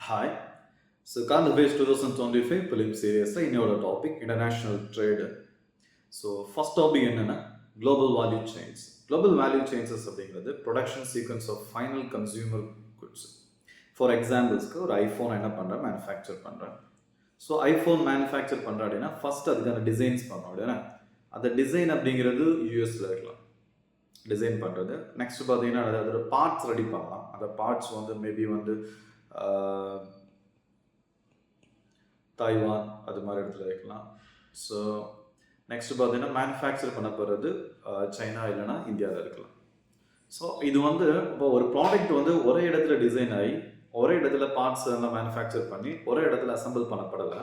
Hi. So, current affairs 2025 film series இன்னோட topic international trade. So first topic என்னன்னா global value chains. Global value chains அப்படிங்கிறது production sequence of final consumer goods. For எக்ஸாம்பிள்ஸ்க்கு ஒரு iPhone என்ன பண்ணுறேன், manufacture பண்ணுறேன். So iPhone manufacture பண்ணுறேன் அப்படின்னா ஃபர்ஸ்ட் அதுக்கான டிசைன்ஸ் பண்ணோம் அப்படின்னா அந்த டிசைன் அப்படிங்கிறது யூஎஸில் இருக்கலாம் டிசைன் பண்ணுறது. நெக்ஸ்ட் பார்த்தீங்கன்னா அதோட பார்ட்ஸ் ரெடி பண்ணலாம். அந்த பார்ட்ஸ் வந்து மேபி வந்து தாய்வான் அது மாதிரி இடத்துல இருக்கலாம். ஸோ நெக்ஸ்ட் பார்த்தீங்கன்னா மேனுஃபேக்சர் பண்ண போகிறது சைனா இல்லைனா இந்தியாவில் இருக்கலாம். ஸோ இது வந்து இப்போ ஒரு ப்ராடக்ட் வந்து ஒரே இடத்துல டிசைன் ஆகி ஒரே இடத்துல பார்ட்ஸ் எல்லாம் மேனுஃபேக்சர் பண்ணி ஒரே இடத்துல அசம்பிள் பண்ணப்படலை.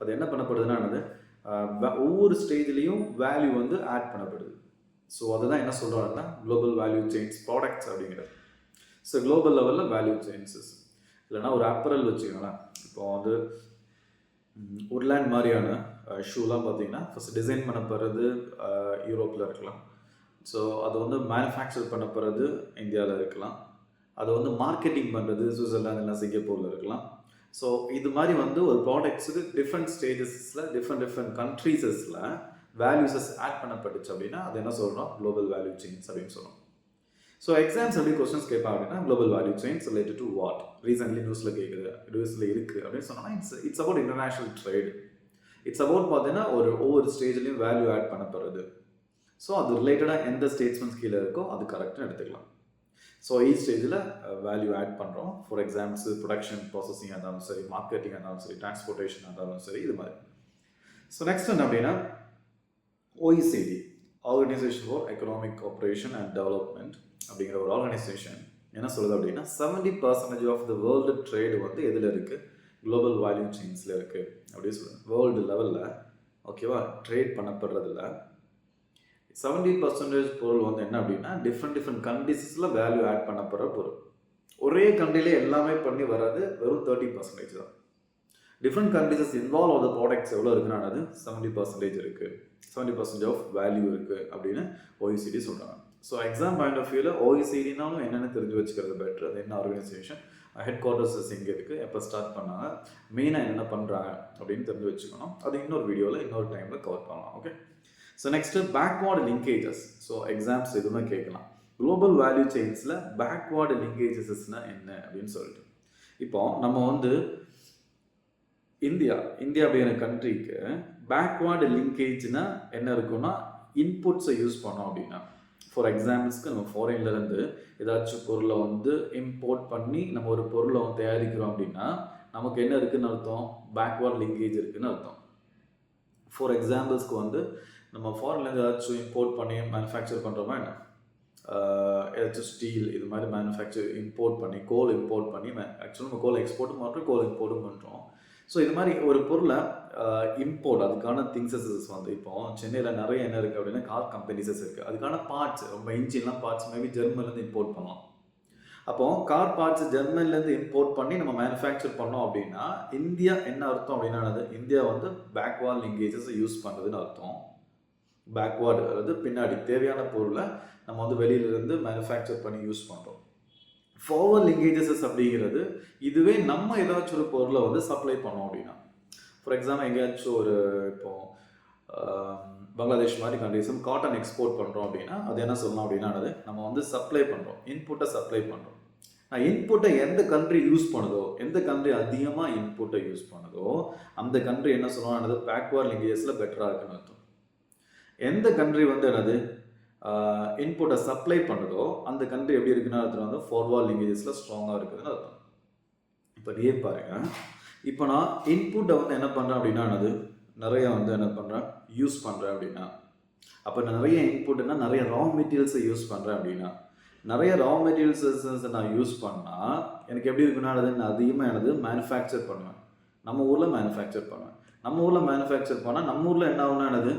அது என்ன பண்ணப்படுதுன்னா ஒவ்வொரு ஸ்டேஜ்லேயும் வேல்யூ வந்து ஆட் பண்ணப்படுது. ஸோ அதுதான் என்ன சொல்கிறாங்கன்னா குளோபல் வேல்யூ செயின்ஸ் ப்ராடக்ட்ஸ் அப்படிங்கிறது. ஸோ குளோபல் லெவலில் வேல்யூ செயின்ஸஸ் இல்லைனா ஒரு அப்பரல் வச்சுக்கோங்களேன். இப்போ வந்து உட்லேண்ட் மாதிரியான ஷூலாம் பார்த்தீங்கன்னா ஃபஸ்ட் டிசைன் பண்ண போகிறது யூரோப்பில் இருக்கலாம். ஸோ அது வந்து மேனுஃபேக்சர் பண்ண போகிறது இந்தியாவில் இருக்கலாம். அது வந்து மார்க்கெட்டிங் பண்ணுறது சுவிட்சர்லாந்து இல்லை சிங்கப்பூரில் இருக்கலாம். ஸோ இது மாதிரி வந்து ஒரு ப்ராடக்ட்ஸுக்கு டிஃப்ரெண்ட் ஸ்டேஜஸில் டிஃப்ரெண்ட் கண்ட்ரீஸஸில் வேல்யூஸஸ் ஆட் பண்ணப்பட்டுச்சு அப்படின்னா அது என்ன சொல்கிறோம், குளோபல் வேல்யூ செயின்ஸ் அப்படின்னு சொல்கிறோம். ஸோ எக்ஸாம்ஸ் எப்படி கொஸ்டின்ஸ் கேட்பாங்க அப்படின்னா global value chains related to what recently நியூஸில் கேட்குது, நியூஸில் இருக்குது அப்படின்னு சொன்னோம்னா it's about international trade. It's about பார்த்தீங்கன்னா ஒவ்வொரு ஸ்டேஜ்லையும் வேல்யூ ஆட் பண்ணப்படுறது. ஸோ அது ரிலேட்டடாக எந்த ஸ்டேட்ஸ்மெண்ட்ஸ் கீழே இருக்கோ அது கரெக்டாக எடுத்துக்கலாம். ஸோ ஸ்டேஜில் வேல்யூ ஆட் பண்ணுறோம். ஃபார் எக்ஸாம்பிள்ஸ் ப்ரொடக்ஷன் ப்ராசஸிங் இருந்தாலும் சரி, மார்க்கெட்டிங் இருந்தாலும் சரி, டிரான்ஸ்போர்ட்டேஷன் இருந்தாலும் சரி, இது மாதிரி. ஸோ நெக்ஸ்ட் என்ன அப்படின்னா OECD organisation for economic cooperation and development அப்படிங்கிற ஒரு ஆர்கனைசேஷன் என்ன சொல்லுது அப்படின்னா 70% ஆஃப் த வேர்ல்டு ட்ரேடு வந்து எதில் இருக்குது, குளோபல் வேல்யூ செயின்ஸில் இருக்குது அப்படின்னு சொல்லுது. வேர்ல்டு லெவலில் ஓகேவா ட்ரேட் பண்ணப்படுறதில்ல 70% பொருள் வந்து என்ன அப்படின்னா டிஃப்ரெண்ட் கண்ட்ரீஸில் வேல்யூ ஆட் பண்ணப்படுற பொருள். ஒரே கண்ட்ரிலே எல்லாமே பண்ணி வர்றது வெறும் 30% தான். Different countries involve of the products எவ்வளோ இருக்குன்னா அது 70% இருக்குது. 70% ஆஃப் வேல்யூ இருக்குது அப்படின்னு OECD சொல்கிறாங்க. ஸோ எக்ஸாம் பாயிண்ட் ஆஃப் வியூவில் OECDனாலும் என்னென்னு தெரிஞ்சு வச்சுக்கிறது பெட்ரு. அது என்ன ஆர்கனைசேஷன், ஹெட் குவார்ட்டர்ஸஸ் எங்கே இருக்குது, எப்போ ஸ்டார்ட் பண்ணாங்க, மெயினாக என்னென்ன பண்ணுறாங்க அப்படின்னு தெரிஞ்சு வச்சுக்கணும். அது இன்னொரு வீடியோவில் இன்னொரு டைமில் கவர் பண்ணலாம். Okay. So next backward linkages. So exams எதுவுமே கேட்கலாம். குளோபல் வேல்யூ செயின்ஸில் பேக்வார்டு லிங்கேஜஸஸ்னால் என்ன அப்படின்னு சொல்லிட்டு இப்போ நம்ம வந்து இந்தியா அப்படிங்கிற கண்ட்ரிக்கு பேக்வார்டு லிங்கேஜ்னா என்ன இருக்குன்னா இன்புட்ஸை யூஸ் பண்ணோம் அப்படின்னா ஃபார் எக்ஸாம்பிள்ஸ்க்கு நம்ம ஃபாரின்லேருந்து ஏதாச்சும் பொருளை வந்து இம்போர்ட் பண்ணி நம்ம ஒரு பொருளை வந்து தயாரிக்கிறோம் அப்படின்னா நமக்கு என்ன இருக்குதுன்னு அர்த்தம், பேக்வார்டு லிங்கேஜ் இருக்குதுன்னு அர்த்தம். ஃபார் எக்ஸாம்பிள்ஸ்க்கு வந்து நம்ம ஃபாரின்லேருந்து ஏதாச்சும் இம்போர்ட் பண்ணி மேனுஃபேக்சர் பண்ணுறோமா என்ன, ஏதாச்சும் ஸ்டீல் இது மாதிரி மேனுஃபேக்சர் இம்போர்ட் பண்ணி கோல் இம்போர்ட் பண்ணி ஆக்சுவலாக நம்ம கோல் எக்ஸ்போர்ட்டும் பண்ணுறோம், கோல் இம்போர்ட்டும் பண்ணுறோம். ஸோ இது மாதிரி ஒரு பொருளை இம்போர்ட் அதுக்கான திங்ஸஸ் வந்து இப்போ சென்னையில் நிறைய என்ன இருக்குது அப்படின்னா கார் கம்பெனிஸஸ் இருக்குது. அதுக்கான பார்ட்ஸ் ரொம்ப இன்ஜின்லாம் பார்ட்ஸ் மேபி ஜெர்மன்லேருந்து இம்போர்ட் பண்ணலாம். அப்போது கார் பார்ட்ஸ் ஜெர்மன்லேருந்து இம்போர்ட் பண்ணி நம்ம மேனுஃபேக்சர் பண்ணோம் அப்படின்னா இந்தியா என்ன அர்த்தம் அப்படின்னா இந்தியா வந்து பேக்வார்டு லிங்கேஜஸை யூஸ் பண்ணுறதுன்னு அர்த்தம். பேக்வார்டு அதாவது பின்னாடி தேவையான பொருளை நம்ம வந்து வெளியிலேருந்து மேனுஃபேக்சர் பண்ணி யூஸ் பண்ணுறோம். ஃபார்வர்ட் லிங்கேஜஸஸ் அப்படிங்கிறது இதுவே நம்ம ஏதாச்சும் ஒரு பொருளை வந்து சப்ளை பண்ணோம் அப்படின்னா ஃபார் எக்ஸாம்பிள் எங்கேயாச்சும் ஒரு இப்போ பங்களாதேஷ் மாதிரி கண்ட்ரீஸும் காட்டன் எக்ஸ்போர்ட் பண்ணுறோம் அப்படின்னா அது என்ன சொல்லலாம் அப்படின்னா நம்ம வந்து சப்ளை பண்ணுறோம், இன்புட்டை சப்ளை பண்ணுறோம். இன்புட்டை எந்த கண்ட்ரி யூஸ் பண்ணுதோ, எந்த கண்ட்ரி அதிகமாக இன்புட்டை யூஸ் பண்ணுதோ அந்த கண்ட்ரி என்ன சொல்லலாம் பேக்வார்ட் லிங்கேஜஸில் பெட்டராக இருக்குன்னு அர்த்தம். எந்த கண்ட்ரி வந்து இன்புட்டை சப்ளை பண்ணுதோ அந்த கண்ட்ரி எப்படி இருக்குன்னு அர்த்தம் வந்து ஃபார்வர்ட் லிங்கேஜஸில் ஸ்ட்ராங்காக இருக்குதுன்னு அர்த்தம். இப்போ நீ பாருங்க, இப்போ நான் இன்புட்டை வந்து என்ன பண்ணுறேன் அப்படின்னா நிறைய வந்து என்ன பண்ணுறேன் யூஸ் பண்ணுறேன் அப்படின்னா அப்போ நான் நிறைய இன்புட்னா நிறைய ரா மெட்டீரியல்ஸை யூஸ் பண்ணுறேன் அப்படின்னா நிறைய ரா மெட்டீரியல்ஸை நான் யூஸ் பண்ணால் எனக்கு எப்படி இருக்குன்னா நான் அதிகமாக மேனுஃபேக்சர் பண்ணுவேன். நம்ம ஊரில் மேனுஃபேக்சர் பண்ணுவேன். நம்ம ஊரில் மேனுஃபேக்சர் பண்ணால் நம்ம ஊரில் என்ன ஆகுனா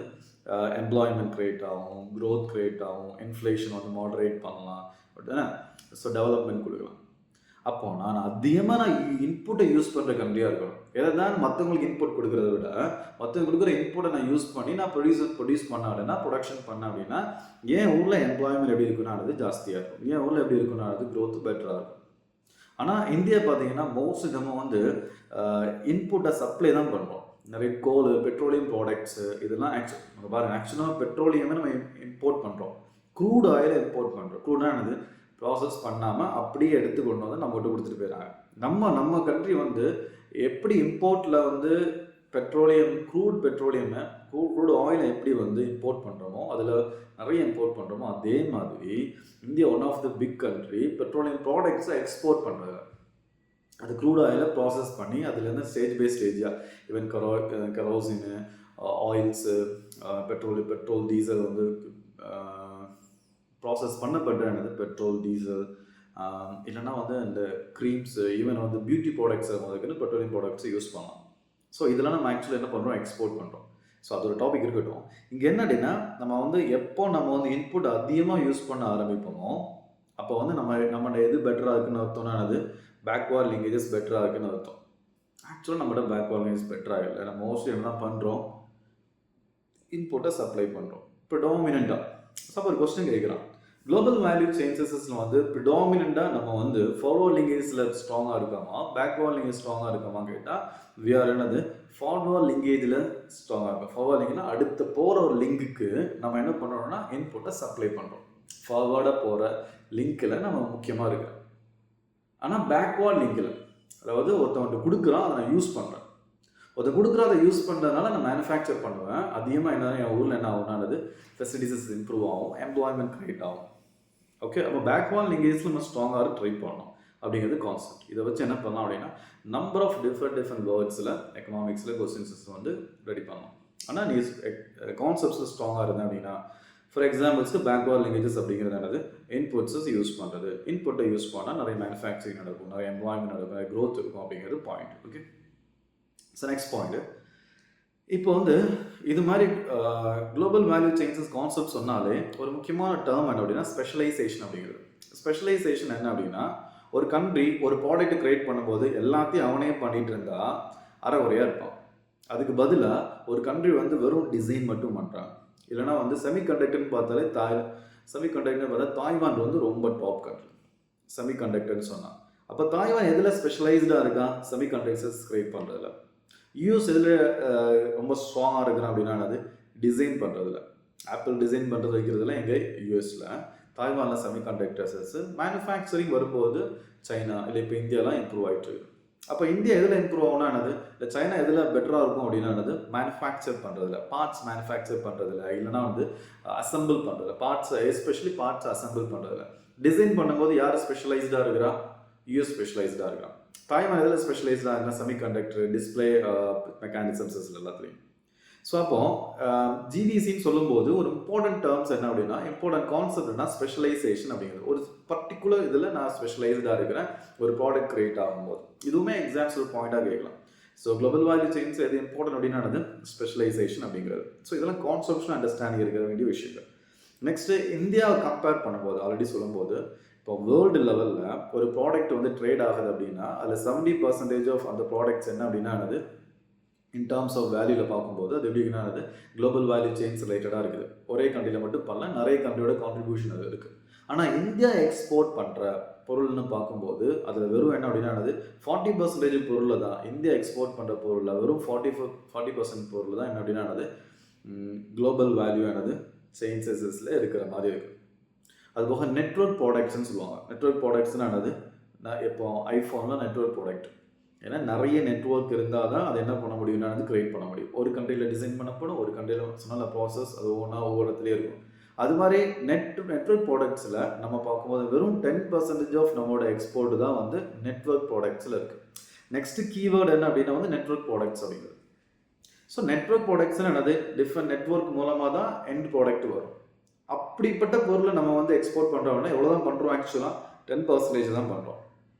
எம்ப்ளாய்மெண்ட் க்ரியேட் ஆகும், க்ரோத் க்ரியேட் ஆகும், இன்ஃப்ளேஷன் வந்து மாடரேட் பண்ணலாம், பட் ஸோ டெவலப்மெண்ட் கொடுக்கலாம். அப்போது நான் அதிகமாக இன்புட்டை யூஸ் பண்ணுற கண்ட்ரியாக இருக்கணும். எதாவது மற்றவங்களுக்கு இன்புட் கொடுக்குறத விட மற்றவங்க கொடுக்குற இன்புட்டை நான் யூஸ் பண்ணி நான் ப்ரொடியூஸ் பண்ண அப்படின்னா ப்ரொடக்ஷன் பண்ண அப்படின்னா என் ஊரில் எம்ப்ளாய்மெண்ட் எப்படி இருக்குன்னா ஜாஸ்தியாக இருக்கும், என் ஊரில் எப்படி இருக்குன்னா க்ரோத் பெட்டராக இருக்கும். ஆனால் இந்தியா பார்த்தீங்கன்னா மோஸ்ட் நம்ம வந்து இன்புட்டை சப்ளை தான் பண்ணுறோம். நிறைய கோல், பெட்ரோலியம் ப்ராடக்ட்ஸு இதெல்லாம் பாருங்கள், ஆக்சுவலாக பெட்ரோலியமே நம்ம இம்போர்ட் பண்ணுறோம். க்ரூட் ஆயிலை இம்போர்ட் பண்ணுறோம். க்ரூடாக என்னது, ப்ராசஸ் பண்ணாமல் அப்படியே எடுத்து கொண்டு வந்து நம்மகிட்ட கொடுத்துட்டு போயிடறாங்க. நம்ம கண்ட்ரி வந்து எப்படி இம்போர்ட்டில் வந்து பெட்ரோலியம், க்ரூட் ஆயிலை எப்படி வந்து இம்போர்ட் பண்ணுறோமோ, அதில் நிறைய இம்போர்ட் பண்ணுறோமோ, அதே மாதிரி India one of the big country petroleum ப்ராடக்ட்ஸை எக்ஸ்போர்ட் பண்ணுறாங்க. அது க்ரூட் ஆயிலை ப்ராசஸ் பண்ணி அதுலேருந்து ஸ்டேஜ் பை ஸ்டேஜாக even kerosene, oils, petrol, diesel வந்து ப்ராசஸ் பண்ணப்பட்ட என்னது பெட்ரோல், டீசல், இல்லைனா வந்து இந்த க்ரீம்ஸு, ஈவன் வந்து பியூட்டி ப்ராடக்ட்ஸை முதல்ல பெட்ரோலியம் ப்ராடக்ட்ஸை யூஸ் பண்ணலாம். ஸோ இதெல்லாம் நம்ம ஆக்சுவலாக என்ன பண்ணுறோம், எக்ஸ்போர்ட் பண்ணுறோம். ஸோ அது ஒரு டாபிக் இருக்கட்டும். இங்கே என்ன அப்படின்னா, நம்ம வந்து எப்போ நம்ம வந்து இன்புட் அதிகமாக யூஸ் பண்ண ஆரம்பிப்போமோ அப்போ வந்து நம்ம எது பெட்டராக இருக்குன்னு அர்த்தம்னா அது பேக்வார்ட் லிங்கேஜஸ் பெட்டராக இருக்குன்னு அர்த்தம். ஆக்சுவலாக நம்மகிட்ட பேக்வார்ட் லிங்கேஜஸ் பெட்டராக இல்லை. நம்ம மோஸ்ட்லி என்ன பண்ணுறோம், இன்புட்டை சப்ளை பண்ணுறோம் ப்ரிடாமினண்ட்டாக. ஸோ ஒரு கொஸ்டின் கேட்குறான், குளோபல் வேல்யூ சேஞ்சஸில் வந்து ப்ரிடாமினண்ட்டாக நம்ம வந்து ஃபார்வர்ட் லிங்கேஜில் ஸ்ட்ராங்காக இருக்காமா, பேக்வார்ட் லிங்கேஜ் ஸ்ட்ராங்காக இருக்காமா கேட்டால் வி ஆர் என்னது ஃபார்வர்ட் லிங்கேஜில் ஸ்ட்ராங்காக இருக்கும். ஃபார்வர்ட் லிங்க்னா அடுத்த போகிற ஒரு லிங்க்குக்கு நம்ம என்ன பண்ணுறோம்னா இன்புட்டை சப்ளை பண்ணுறோம். ஃபார்வர்டாக போகிற லிங்க்கில் நம்ம முக்கியமாக இருக்கிறோம். ஆனால் பேக்வார்ட் லிங்கில், அதாவது ஒருத்தவன்ட்டு கொடுக்குறான், அதை நான் யூஸ் பண்ணுறேன். ஒருத்தர் கொடுக்குற அதை யூஸ் பண்ணுறதுனால நான் மேனுஃபேக்சர் பண்ணுவேன். அதிகமாக என்ன என் ஊரில் என்ன ஆகும்னானது ஃபெசிலிட்டிஸ் இம்ப்ரூவ் ஆகும், எம்ப்ளாய்மெண்ட் க்ரியேட் ஆகும். ஓகே, அப்போ பேக்வார்ட் லிங்கேஜில் நம்ம ஸ்ட்ராங்காக ட்ரை பண்ணணும் அப்படிங்கிறது கான்செப்ட். இதை வச்சு என்ன பண்ணலாம் அப்படின்னா நம்பர் ஆஃப் டிஃப்ரெண்ட் வேர்ட்ஸில் எக்கனாமிக்ஸில் கொஸ்டின்ஸஸ் வந்து ரெடி பண்ணலாம். ஆனால் நீ கான்செப்ட்ஸில் ஸ்ட்ராங்காக இருந்தேன் அப்படின்னா, ஃபார் எக்ஸாம்பிள்ஸ்க்கு பேக்வார்ட் லிங்கேஜஸ் அப்படிங்கிறது என்னது, இன்புட்ஸஸ் யூஸ் பண்ணுறது. இன்புட்டை யூஸ் பண்ணால் நிறைய மேனுஃபேக்சரிங் நடக்கும், நிறைய எம்ப்ளாய்மெண்ட் நடக்கும், நிறைய க்ரோத் இருக்கும் அப்படிங்கிறது point. Okay, so next point, இப்போ வந்து இது மாதிரி குளோபல் வேல்யூ சேஞ்சஸ் கான்செப்ட் சொன்னாலே ஒரு முக்கியமான டேர்ம் என்ன அப்படின்னா ஸ்பெஷலைசேஷன் அப்படிங்கிறது. ஸ்பெஷலைசேஷன் என்ன அப்படின்னா, ஒரு கண்ட்ரி ஒரு ப்ராடக்ட் கிரியேட் பண்ணும்போது எல்லாத்தையும் அவனே பண்ணிட்டு இருந்தா அறகுறையாக இருப்பான். அதுக்கு பதிலாக ஒரு கண்ட்ரி வந்து வெறும் டிசைன் மட்டும் பண்ணுறாங்க. இல்லைனா வந்து செமிகண்டக்டர்னு பார்த்தாலே செமிகண்டக்டர்னு பார்த்தா தாய்வான் வந்து ரொம்ப டாப் கண்ட்ரி செமிகண்டக்டர்னு சொன்னான். அப்போ தாய்வான் எதில் ஸ்பெஷலைஸ்டாக இருக்கான், செமிகண்டக்டர்ஸ் கிரியேட் பண்ணுறதுல. யூஎஸ் எதில் ரொம்ப ஸ்ட்ராங்காக இருக்கிறான் அப்படின்னா அது டிசைன் பண்ணுறதுல. ஆப்பிள் டிசைன் பண்ணுறது வைக்கிறதுல எங்கே யூஎஸில், தாய்வானில் செமிகண்டக்டர்ஸஸ், மேனுஃபேக்சரிங் வரும்போது சைனா, இல்லை இப்போ இந்தியாலாம் இம்ப்ரூவ் ஆகிட்டு இருக்கு. அப்போ இந்தியா எதில் இம்ப்ரூவ் ஆகும்னா என்னது, இல்லை சைனா எதில் பெட்டராக இருக்கும் அப்படின்னா என்னது, மேனுஃபேக்சர் பண்ணுறதுல, பார்ட்ஸ் மேனுஃபேக்சர் பண்ணுறதுல, இல்லைனா வந்து அசம்பிள் பண்ணுறதுல, பார்ட்ஸ் எஸ்பெஷலி பார்ட்ஸ் அசம்பிள் பண்ணுறதுல. டிசைன் பண்ணும்போது யார் ஸ்பெஷலைஸ்டாக இருக்கிறா, யூஎஸ் ஸ்பெஷலைஸ்டாக இருக்கிறான். தாய்வான் எதில் ஸ்பெஷலைஸ்டாக இருக்குன்னா செமிகண்டக்டர், டிஸ்பிளே மெக்கானிசம்ஸ் எல்லாத்துலேயும். ஸோ அப்போ ஜிடிசின்னு சொல்லும்போது ஒரு இம்பார்ட்டன்ட் டேர்ம்ஸ் என்ன அப்படின்னா, இம்பார்ட்டன்ட் கான்செப்ட்னா ஸ்பெஷலைசேஷன் அப்படிங்கிறது. ஒரு பர்டிகுலர் இதில் நான் ஸ்பெஷலைஸ்டாக இருக்கிறேன் ஒரு ப்ராடக்ட் கிரியேட் ஆகும்போது. இதுவுமே எக்ஸாம்ஸ் ஒரு பாயிண்டாக கேட்கலாம். ஸோ குளோபல் வேல்யூ சேஞ்ச் எது இம்பார்ட்டன்ட் அப்படின்னா ஸ்பெஷலைசேஷன் அப்படிங்கிறது. ஸோ இதெல்லாம் கான்செப்ட்ஸ் அண்டர்ஸ்டாண்டிங் இருக்க வேண்டிய விஷயங்கள். நெக்ஸ்ட்டு இந்தியாவை கம்பேர் பண்ணும்போது ஆல்ரெடி சொல்லும்போது, இப்போ வேர்ல்டு லெவலில் ஒரு ப்ராடக்ட் வந்து ட்ரேட் ஆகுது அப்படின்னா அதில் 70% ஆஃப் அந்த ப்ராடக்ட்ஸ் என்ன அப்படின்னா இன் டேர்ம்ஸ் ஆஃப் வேல்யூவில் பார்க்கும்போது அது எப்படின்னா குளோபல் வேல்யூ சேஞ்ச் ரிலேட்டடாக இருக்குது. ஒரே கண்ட்ரியில் மட்டும் பண்ணல, நிறைய கண்ட்ரியோட கான்ட்ரிபியூஷன் அது இருக்குது. ஆனால் இந்தியா எக்ஸ்போர்ட் பண்ணுற பொருள்னு பார்க்கும்போது அதில் வெறும் என்ன அப்படின்னா 40% பொருளில் தான், இந்தியா எக்ஸ்போர்ட் பண்ணுற பொருளில் வெறும் 40% பொருள் தான் என்ன அப்படின்னா குளோபல் வேல்யூ சேஞ்சஸில் இருக்கிற மாதிரி இருக்குது. அதுபோக நெட்வொர்க் ப்ராடக்ட்ஸ்ன்னு சொல்லுவாங்க. நெட்வொர்க் ப்ராடக்ட்ஸ்னால் இப்போ ஐஃபோனில் நெட்வொர்க் ப்ராடக்ட், ஏன்னா நிறைய நெட்வொர்க் இருந்தால் தான் அது என்ன பண்ண முடியும்னா கிரியேட் பண்ண முடியும். ஒரு கண்ட்ரியில் டிசைன் பண்ணப்படும், ஒரு கண்ட்ரியில் சொன்ன ப்ராசஸ் அது ஒவ்வொரு இடத்துலேயே இருக்கும். அது மாதிரி நெட்வொர்க் ப்ராடக்ட்ஸில் நம்ம பார்க்கும்போது வெறும் 10% ஆஃப் நம்மளோட எக்ஸ்போர்ட் தான் வந்து நெட்வொர்க் ப்ராடக்ட்ஸில் இருக்குது. நெக்ஸ்ட்டு கீவேர்டு என்ன அப்படின்னா நெட்வொர்க் ப்ராடக்ட்ஸ் அப்படிங்கிறது. ஸோ நெட்வொர்க் ப்ராடக்ட்ஸ்னு என்னது, டிஃப்ரெண்ட் நெட்வொர்க் மூலமாக தான் எண்ட் ப்ராடக்ட் வரும். அப்படிப்பட்ட பொருளை நம்ம வந்து எக்ஸ்போர்ட் பண்ணுறோம்னா எவ்வளோ தான் பண்ணுறோம், ஆக்சுவலாக 10% தான் பண்ணுறோம்.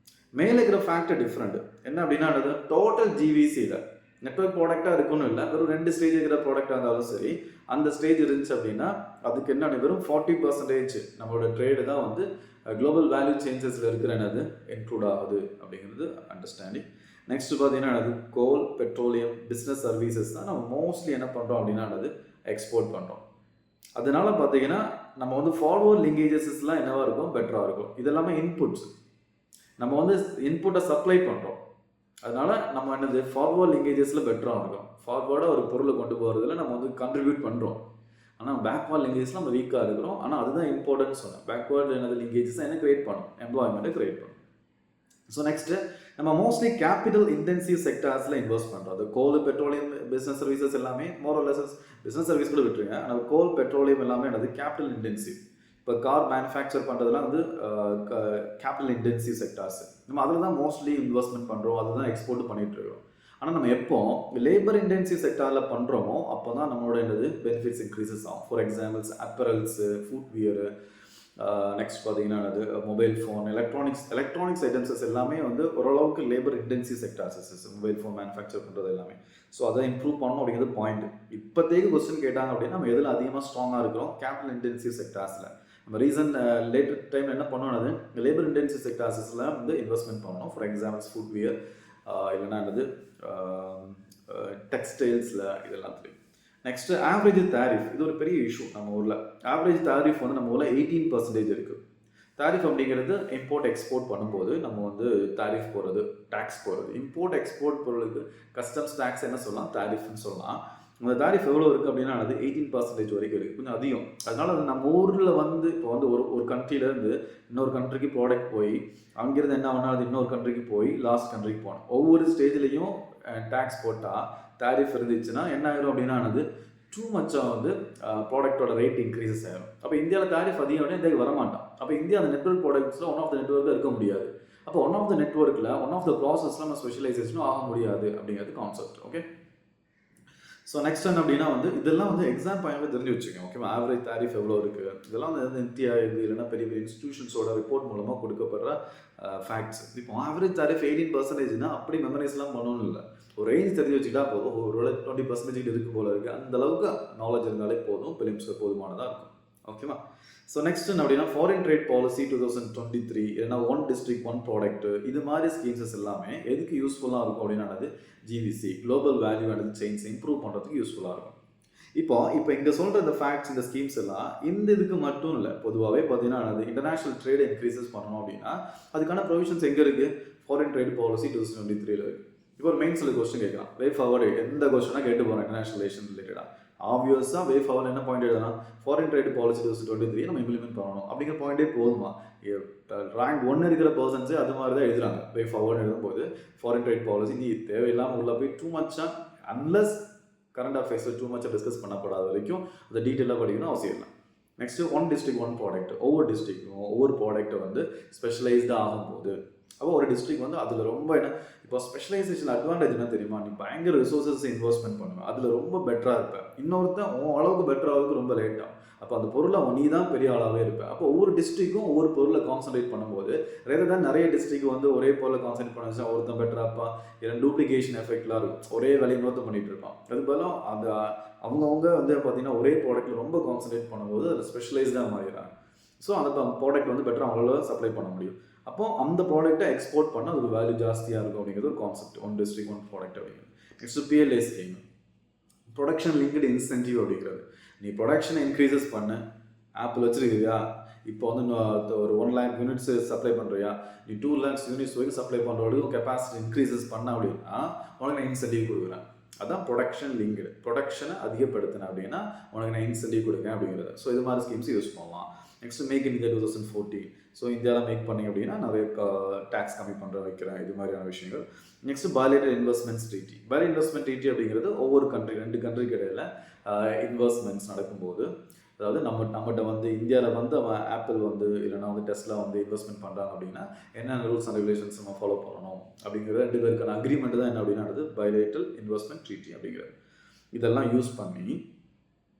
மேலே இருக்கிற ஃபேக்டர் டிஃப்ரெண்ட் என்ன அப்படின்னா டோட்டல் ஜிவிசியில் நெட்வொர்க் ப்ராடக்டாக இருக்குன்னு இல்லை, வெறும் 2 ஸ்டேஜ் இருக்கிற ப்ராடக்டாக இருந்தாலும் சரி, அந்த ஸ்டேஜ் இருந்துச்சு அப்படின்னா அதுக்கு என்ன வெறும் 40% நம்மளோட ட்ரேடு தான் வந்து குளோபல் வேல்யூ சேஞ்சஸில் இருக்கிற இன்க்ளூட் ஆகுது அப்படிங்கிறது அண்டர்ஸ்டாண்டிங். நெக்ஸ்ட் பார்த்தீங்கன்னா கோல், பெட்ரோலியம், பிஸ்னஸ் சர்வீசஸ் தான் நம்ம மோஸ்ட்லி என்ன பண்ணுறோம் அப்படின்னா எக்ஸ்போர்ட் பண்ணுறோம். அதனால பார்த்தீங்கன்னா நம்ம வந்து ஃபார்வர்ட் லிங்கேஜஸ்லாம் என்னவாக இருக்கும், பெட்டராக இருக்கும். இதெல்லாமே இன்புட்ஸ். நம்ம வந்து இன்புட்டை சப்ளை பண்ணுறோம். அதனால நம்ம என்னது ஃபார்வர்ட் லிங்கேஜஸில் பெட்டராக இருக்கும். ஃபார்வர்டாக ஒரு பொருளை கொண்டு போகிறதுல நம்ம வந்து கண்ட்ரிபியூட் பண்ணுறோம். ஆனால் பேக்வேர்ட் லிங்கேஜஸில் நம்ம வீக்காக இருக்கிறோம். ஆனால் அதுதான் இம்பார்ட்டன்ட் சொன்னேன். பேக்வேர்ட் என்னது லிங்கேஜஸ் என்ன கிரியேட் பண்ணும், எம்ப்ளாய்மெண்ட்டை கிரியேட் பண்ணும். ஸோ நெக்ஸ்ட்டு நம்ம மோஸ்ட்லி கேபிட்டல் இன்டென்சிவ் செக்டார்ஸில் இன்வெஸ்ட் பண்ணுறோம். அது கோல், பெட்ரோலியம், பிஸ்னஸ் சர்வீசஸ் எல்லாமே மோரலஸ். பிஸ்னஸ் சர்வீஸ் கூட விட்டுருங்க. ஆனால் கோல், பெட்ரோலியம் எல்லாமே என்னது கேபிட்டல் இன்டென்சிவ். இப்போ கார் மேனுஃபேக்சர் பண்ணுறதுலாம் வந்து கேபிட்டல் இன்டென்சிவ் செக்டார்ஸ். நம்ம அதில் தான் மோஸ்ட்லி இன்வெஸ்ட்மெண்ட் பண்ணுறோம், அதுதான் எக்ஸ்போர்ட் பண்ணிகிட்டு இருக்கோம். ஆனால் நம்ம எப்போ லேபர் இன்டென்சிவ் செக்டாரில் பண்ணுறோமோ அப்போ தான் நம்மளோட என்னது பெனிஃபிட்ஸ் இன்க்ரீசஸ் ஆகும். For examples apparels, footwear, next பார்த்தீங்கன்னா அது மொபைல் ஃபோன், எலக்ட்ரானிக்ஸ் ஐட்டம்ஸஸ் எல்லாமே வந்து ஓரளவுக்கு labour intensive sectors. Mobile phone manufacture பண்ணுறது எல்லாமே. ஸோ அதை இம்ப்ரூவ் பண்ணணும் அப்படிங்கிறது பாயிண்ட். இப்போதைக்கு கொஸ்டின் கேட்டாங்க அப்படின்னா நம்ம எதில் அதிகமாக ஸ்ட்ராங்காக இருக்கிறோம், கேபிட்டல் இன்டென்சிவ் செக்டார்ஸில். நம்ம ரீசன்ட் லேட்டர் டைமில் என்ன பண்ணோம்னது லேபர் இன்டென்சிவ் செக்டார்ஸில் வந்து இன்வெஸ்ட்மெண்ட் பண்ணணும். ஃபார் எக்ஸாம்பிள்ஸ் ஃபுட்வியர், இல்லைன்னா என்னது டெக்ஸ்டைல்ஸில், இதெல்லாம் தெரியும். Next average tariff. இது ஒரு பெரிய இஷ்யூ நம்ம ஊரில். ஆவரேஜ் தாரிஃப் வந்து நம்ம ஊரில் 18% இருக்குது. தாரிஃப் அப்படிங்கிறது இம்போர்ட் எக்ஸ்போர்ட் பண்ணும்போது நம்ம வந்து தாரிஃப் போகிறது, டேக்ஸ் போகிறது. இம்போர்ட் எக்ஸ்போர்ட் பொருளுக்கு கஸ்டம்ஸ் டேக்ஸ் என்ன சொல்லலாம், தாரிஃப்னு சொல்லலாம். அந்த தாரிஃப் எவ்வளோ இருக்குது அப்படின்னா அது 18% வரைக்கும் இருக்குது, கொஞ்சம் அதிகம். அதனால நம்ம ஊரில் வந்து இப்போ வந்து ஒரு கண்ட்ரிலேருந்து இன்னொரு கண்ட்ரிக்கு ப்ராடக்ட் போய் அங்கேருந்து என்ன ஆகுனா அது இன்னொரு கண்ட்ரிக்கு போய் லாஸ்ட் கண்ட்ரிக்கு போகணும். ஒவ்வொரு ஸ்டேஜ்லேயும் டேக்ஸ் போட்டால் தாரிஃப் இருந்துச்சுன்னா என்ன ஆயிரும் அப்படின்னா அது டூ மச்சாக வந்து ப்ராடக்டோட ரேட் இன்க்ரீசஸ் ஆகிடும். அப்போ இந்தியாவில் தாரிஃப் அதிகம் அப்படின்னா இந்தியாவுக்கு வரமாட்டான். அப்போ இந்தியா அந்த நெட்வொர்க் ப்ராடக்ட்ஸில் ஒன் ஆஃப் த நெட்வொர்க்காக இருக்க முடியாது. அப்போ ஒன் ஆஃப் த நெட்வொர்க்கில் ஒன் ஆஃப் த ப்ராசஸில் நம்ம ஸ்பெஷலைசேஷனும் ஆக முடியாது அப்படிங்கிறது கான்செப்ட். ஓகே. ஸோ நெக்ஸ்ட் என்ன அப்படின்னா வந்து இதெல்லாம் வந்து எக்ஸாம் பாயிண்ட்ல தெரிஞ்சு வச்சுக்கோங்க. ஓகேவா. ஆவரேஜ் தாரிஃப் எவ்வளோ இருக்குது, இதெல்லாம் வந்து இந்தியா இது இல்லைன்னா பெரிய பெரிய இன்ஸ்டியூஷன்ஸோட ரிப்போர்ட் மூலமாக கொடுக்கப்படுற ஃபேக்ட்ஸ். இப்போ ஆவரேஜ் தாரிஃப் 18%னா அப்படி மெமரைஸ்லாம் பண்ணணும் இல்லை. ஒரு ரேஞ்ச் தெரிஞ்சு வச்சுக்கிட்டா போதும். ஒரு 20% இருக்கு போல இருக்குது. அந்த அளவுக்கு நாலேஜ் இருந்தாலே போதும், பிலிம்ஸ்க்கு போதுமானதாக இருக்கும். ஓகேவா. ஸோ நெக்ஸ்ட் என்ன அப்படின்னா ஃபாரின் ட்ரேட் பாலிசி 2023, இல்லைன்னா ஒன் டிஸ்ட்ரிக்ட் ஒன் ப்ராடக்ட், இது மாதிரி ஸ்கீம்ஸஸ் எல்லாமே எதுக்கு யூஸ்ஃபுல்லாக இருக்கும் அப்படின்னா GVC, global value and chains improve பண்ணுறதுக்கு யூஸ்ஃபுல்லாக இருக்கும். இப்போ இங்கே சொல்கிற இந்த ஃபேக்ட்ஸ், இந்த ஸ்கீம்ஸ் எல்லாம் இந்த இதுக்கு மட்டும் இல்லை, பொதுவாகவே பார்த்தீங்கன்னா அது இன்டர்நேஷனல் ட்ரேட் இன்க்ரீசஸ் பண்ணணும் அப்படின்னா அதுக்கான ப்ரொவிஷன்ஸ் எங்கே இருக்குது, ஃபாரின் ட்ரேட் பாலிசி 2023 இருக்குது. இப்போ ஒரு மெயின்ஸில் கொஸ்டின் கேட்கலாம், வே ஃபார்வர்டு எந்த கொஸ்டினாக கேட்டு போகிறோம் இன்டர்நேஷனல் ரிலேஷன் ரிலேட்டடாக. ஆப்வியஸாக வே ஃபார்வர்டு என்ன பாயிண்ட் எழுதலாம், ஃபாரின் ட்ரேட் பாலிசி 2023 நம்ம இம்ப்ளிமெண்ட் பண்ணணும் அப்படிங்கிற பாயிண்டே போதுமா. ரேங்க் 1 இருக்கிற பர்சன்ஸே அது மாதிரி தான் எழுதுறாங்க. வே ஃபார்வர்டு எழுதும்போது ஃபாரின் ட்ரேட் பாலிசி நீ தேவையில்லாமல் உள்ள போய் டூ மச்சாக அன்லஸ் கரண்ட் அஃபேர்ஸில் டூ மச்சாக டிஸ்கஸ் பண்ணப்படாத வரைக்கும் அதை டீட்டெயிலாக படிக்கணும் அவசியம் இல்லை. Next one district one product. ஒவ்வொரு டிஸ்ட்ரிக்டும் ஒவ்வொரு ப்ராடக்ட்டை வந்து ஸ்பெஷலைஸ்டாக ஆகும்போது அப்போ ஒரு டிஸ்ட்ரிக்ட் வந்து அதில் ரொம்ப என்ன இப்போ ஸ்பெஷலைசேஷன் அட்வான்டேஜ் என்ன தெரியுமா, நீ பயங்கர ரிசோர்ஸஸ் இன்வெஸ்ட்மெண்ட் பண்ணுவேன், அதில் ரொம்ப பெட்டராக இருப்பேன். இன்னொருத்தன் உன் அளவுக்கு பெட்டராகிறதுக்கு ரொம்ப லேட் ஆகும். அப்போ அந்த பொருளை நீ தான் பெரிய ஆளாகவே இருப்பேன். அப்போ ஒவ்வொரு டிஸ்ட்ரிக்டும் ஒவ்வொரு பொருளை கான்சன்ட்ரேட் பண்ணும்போது ரேதர் தான் நிறைய டிஸ்ட்ரிக்ட் வந்து ஒரே பொருளை கான்சன்ட்ரேட் பண்ண வச்சா ஒருத்தன் பெட்டராக இருப்பான், இல்லை டூப்ளிகேஷன் எஃபெக்ட்லாம் இருக்கும். ஒரே வேலையை இன்னொருத்தன் பண்ணிட்டு இருப்பான். அது பதிலாக அந்த அவங்கவுங்க வந்து பார்த்தீங்கன்னா ஒரே ப்ராடக்ட்டில் ரொம்ப கான்சன்ட்ரேட் பண்ணும்போது அதில் ஸ்பெஷலைஸ்டாக மாறிடுறாங்க. ஸோ அந்த ப்ராடக்ட் வந்து பெட்டராக அவங்களால சப்ளை பண்ண முடியும். அப்போ அந்த ப்ராடக்ட்டை எக்ஸ்போர்ட் பண்ணால் அதுக்கு வேல்யூ ஜாஸ்தியாக இருக்கும் அப்படிங்கிறது ஒரு concept. One district one product அப்படிங்கிறது. Next PLA scheme, production linked incentive அப்படிங்கிறது. நீ ப்ரொடக்ஷனை இன்க்ரீசஸ் பண்ண, ஆப்பிள் வச்சுருக்கியா, இப்போ வந்து ஒரு 1 lakh யூனிட்ஸ் சப்ளை பண்ணுறியா, நீ 2 lakhs யூனிட்ஸ் வரைக்கும் சப்ளை பண்ணுற வரைக்கும் கெப்பாசிட்டி இன்க்ரீசஸ் பண்ண அப்படின்னா உனக்கு நான் இன்சென்டிவ் கொடுக்குறேன். அதான் ப்ரொடக்ஷன் லிங்க்டு. ப்ரொடக்ஷனை அதிகப்படுத்தினேன் அப்படின்னா உனக்கு நான் இன்சென்டிவ் கொடுக்குறேன் அப்படிங்கிறது. ஸோ இது மாதிரி ஸ்கீம்ஸ் யூஸ் பண்ணலாம். Next make in India 2014. So இந்தியாவில் மேக் பண்ணிங்க அப்படின்னா நிறைய டேக்ஸ் கம்மி பண்ணுற வைக்கிறேன், இது மாதிரியான விஷயங்கள். Next bilateral investments treaty. Bilateral investment treaty அப்படிங்கிறது ஒவ்வொரு கண்ட்ரி, 2 கண்ட்ரிக்கு இடையில இன்வெஸ்ட்மெண்ட்ஸ் நடக்கும்போது, அதாவது நம்மகிட்ட வந்து இந்தியாவில் வந்து அவன் ஆப்பிள் வந்து இல்லைனா வந்து டெஸ்லா வந்து இன்வெஸ்ட்மெண்ட் பண்ணுறாங்க அப்படின்னா என்னென்ன ரூல்ஸ் அண்ட் ரெகுலேஷன்ஸ் நம்ம ஃபாலோ பண்ணணும் அப்படிங்கிற 2 பேருக்கான அக்ரிமெண்ட் தான் என்ன அப்படின்னா பைலேட்டரல் இன்வெஸ்ட்மெண்ட் ட்ரீட்டி அப்படிங்கிறது. இதெல்லாம் யூஸ் பண்ணி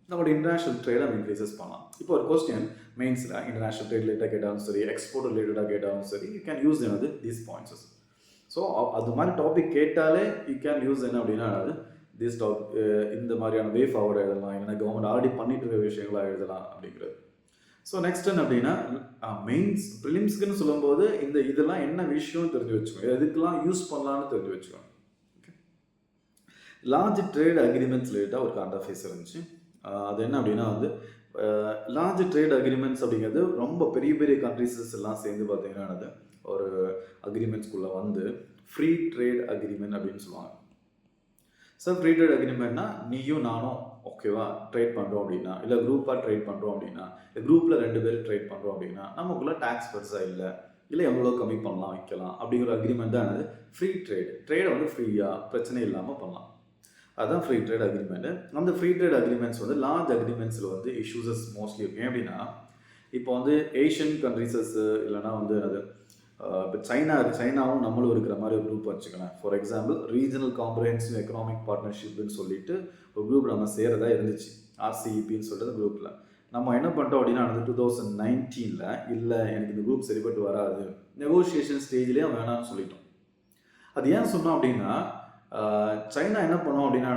நம்மளோட இன்டர்நேஷனல் ட்ரேடை நம்ம இன்க்ரீசஸ் பண்ணலாம். இப்போ ஒரு கொஸ்டின் மெயின்ஸில் இன்டர்நேஷனல் ட்ரேட் ரிலேட்டாக கேட்டாலும் சரி, எக்ஸ்போர்ட் ரிலேட்டடாக கேட்டாலும் சரி, யூ கேன் யூஸ் என்னது தீஸ் பாயிண்ட்ஸஸ். ஸோ அது மாதிரி டாபிக் கேட்டாலே யூ கேன் யூஸ் என்ன அப்படின்னா திஸ் டாபிக், இந்த மாதிரியான வே ஃபார்வர்டு எழுதலாம், இல்லைன்னா கவர்மெண்ட் ஆல்ரெடி பண்ணிட்டு இருக்க விஷயங்களாக எழுதலாம் அப்படிங்கிறது. ஸோ நெக்ஸ்ட் என்ன அப்படின்னா மெயின்ஸ் ப்ரிலிம்ஸ்க்குன்னு சொல்லும்போது இதெல்லாம் என்ன விஷயம் தெரிஞ்சு வச்சுக்கோங்க, எதுக்கெல்லாம் யூஸ் பண்ணலான்னு தெரிஞ்சு வச்சுக்கோங்க. ஓகே. லார்ஜ் ட்ரேட் அக்ரிமெண்ட்ஸ் ரிலேட்டாக ஒரு கரண்ட் அஃபேர்ஸ் இருந்துச்சு. அது என்ன அப்படின்னா வந்து லார்ஜ் ட்ரேட் அக்ரிமெண்ட்ஸ் அப்படிங்கிறது ரொம்ப பெரிய பெரிய கண்ட்ரிஸஸ் எல்லாம் சேர்ந்து பார்த்தீங்கன்னா ஒரு அக்ரிமெண்ட்ஸ்குள்ளே வந்து ஃப்ரீ ட்ரேட் அக்ரிமெண்ட் அப்படின்னு சொல்லுவாங்க. சார் ஃப்ரீ ட்ரேட் அக்ரிமெண்ட்னா நீயும் நானும் ஓகேவா ட்ரேட் பண்ணுறோம் அப்படின்னா, இல்லை குரூப்பாக ட்ரேட் பண்ணுறோம் அப்படின்னா, இல்லை குரூப்பில் 2 பேர் ட்ரேட் பண்ணுறோம் அப்படின்னா, நமக்குள்ள டேக்ஸ் பெருசாக இல்லை எவ்வளோ கம்மி பண்ணலாம் வைக்கலாம் அப்படிங்கிற அக்ரிமெண்ட் தான் என்னது ஃப்ரீ ட்ரேட். ட்ரேடை வந்து ஃப்ரீயாக பிரச்சனை இல்லாமல் பண்ணலாம். அதுதான் ஃப்ரீ ட்ரேட் அக்ரிமெண்ட். அந்த ஃப்ரீ ட்ரேட் அக்ரிமெண்ட்ஸ் வந்து லார்ஜ் அக்ரிமெண்ட்ஸில் வந்து இஷ்யூஸஸ் மோஸ்ட்லி இருக்கும். எப்படின்னா இப்போ வந்து ஏஷியன் கண்ட்ரிஸஸ் இல்லைனா வந்து அது இப்போ சைனாவும் நம்மளும் இருக்கிற மாதிரி ஒரு குரூப் வச்சுக்கலாம். For example regional comprehensive economic பார்ட்னர்ஷிப்னு சொல்லிட்டு ஒரு குரூப் நம்ம சேரதா இருந்துச்சு, RCEPன்னு சொல்லிட்டு குரூப்பில். நம்ம என்ன பண்ணிட்டோம் அப்படின்னா 2019 இல்லை எனக்கு இந்த குரூப் சரிப்பட்டு வராது, நெகோசியேஷன் ஸ்டேஜ்லேயே வேணாம்னு சொல்லிட்டோம். அது ஏன் சொன்னோம் அப்படின்னா சைனா என்ன பண்ணோம் அப்படின்னா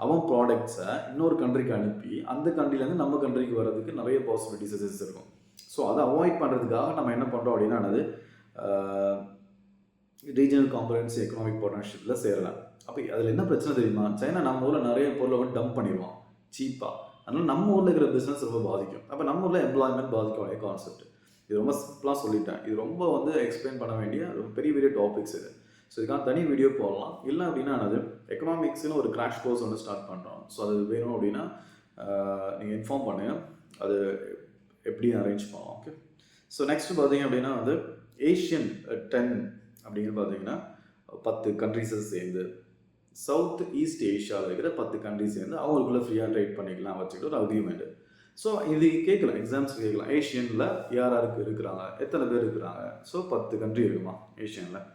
அவன் ப்ராடக்ட்ஸை இன்னொரு கண்ட்ரிக்கு அனுப்பி அந்த கண்ட்ரிலேருந்து நம்ம கண்ட்ரிக்கு வர்றதுக்கு நிறைய பாசிபிலிட்டிஸ் இருக்கும். ஸோ அதை அவாய்ட் பண்ணுறதுக்காக நம்ம என்ன பண்ணுறோம் அப்படின்னா ரீஜனல் காம்ப்ரஹென்சிவ் எக்கனாமிக் பார்ட்னர்ஷிப்பில் சேரலாம். அப்போ அதில் என்ன பிரச்சனை தெரியுமா, சைனா நம்ம ஊரில் நிறைய பொருளை வந்து டம்ப் பண்ணிடுவோம் சீப்பாக. அதனால் நம்ம ஊரில் இருக்கிற பிஸ்னஸ் ரொம்ப பாதிக்கும். அப்போ நம்ம ஊரில் எம்ப்ளாய்மெண்ட் பாதிக்கும் கான்செப்ட். இது ரொம்ப சிம்பிளாக சொல்லிட்டேன். இது ரொம்ப வந்து எக்ஸ்பிளைன் பண்ண வேண்டிய ரொம்ப பெரிய பெரிய டாபிக்ஸ் இது. ஸோ இதுக்கான தனி வீடியோ போடலாம். இல்லை அப்படின்னா எக்கனாமிக்ஸ்னு ஒரு கிராஷ் கோர்ஸ் ஒன்று ஸ்டார்ட் பண்ணுறோம். ஸோ அது வேணும் அப்படின்னா நீங்கள் இன்ஃபார்ம் பண்ணுங்கள், அது எப்படி அரேஞ்ச் பண்ணலாம். ஓகே. ஸோ நெக்ஸ்ட் பார்த்தீங்க அப்படின்னா ஏஷியன் 10 அப்படிங்கிறது பார்த்தீங்கன்னா 10 கண்ட்ரிஸஸ் சேர்ந்து சவுத் ஈஸ்ட் ஏஷியாவில் இருக்கிற 10 கண்ட்ரிஸ் சேர்ந்து அவங்களுக்குள்ள ஃப்ரீயாக ட்ரேட் பண்ணிக்கலாம் வச்சுக்கிட்டு ஒரு அக்ரிமெண்ட். ஸோ இது கேட்கலாம், எக்ஸாம்ஸ் கேட்கலாம், ஏஷியனில் யாருக்கு இருக்கிறாங்க, எத்தனை பேர் இருக்கிறாங்க. ஸோ 10 கண்ட்ரி இருக்குமா ஏஷியனில்.